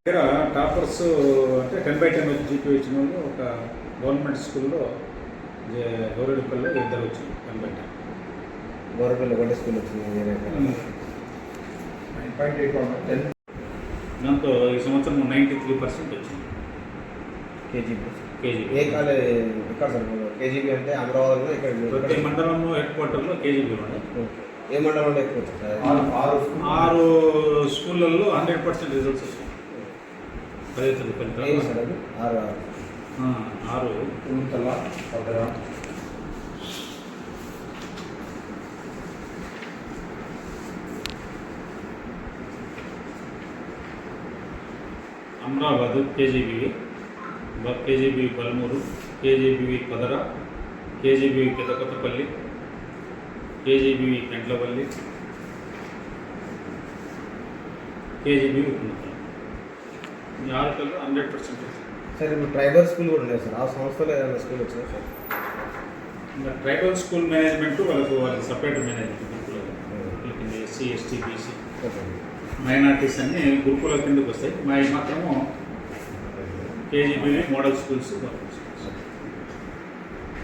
దగ్గర టాపర్స్ అంటే 10/10 వచ్చి జీపీ వచ్చిన వాళ్ళు ఒక గవర్నమెంట్ స్కూల్లో గౌరవపల్లిలో ఇద్దరు వచ్చి 10/10 గవర్నమెంట్ ఒకటే స్కూల్ వచ్చింది. దాంతో ఈ సంవత్సరం 93% వచ్చింది. కేజీబీ ఏ కాలేజ్ ఎక్కడ సార్? కేజీబీ అంటే అమరావతిలో ఇక్కడ ప్రతి మండలంలో హెడ్ క్వార్టర్లో కేజీబీ ఉన్నాయి. ఏ మండలంలో ఎక్కువ వచ్చింది సార్? 6 స్కూళ్ళల్లో 100% రిజల్ట్స్ వస్తాయి. 10వ తరగతి ఫలితాలు సార్ అది 6 Kuntala Padara Amrabad KGB Balmuru, KGB Padara, KGB Pedakothapalli, KGB Pentlapalli, KGB Uppunapalli. ఈ 6 కల్లో 100% సార్. ఇప్పుడు ట్రైబల్ స్కూల్ కూడా ఉన్నాయి సార్. ఆ సంస్థలో ఏదైనా స్కూల్ వచ్చిందా సార్? ఇంకా ట్రైబల్ స్కూల్ మేనేజ్మెంట్ వాళ్ళకి సపరేట్ మేనేజ్మెంట్ గురుకుల ఎస్సీ, ఎస్టీ, బీసీ, మైనార్టీస్ అన్ని గురుకుల కిందకు వస్తాయి. మాత్రము కేజీబీ మోడల్ స్కూల్స్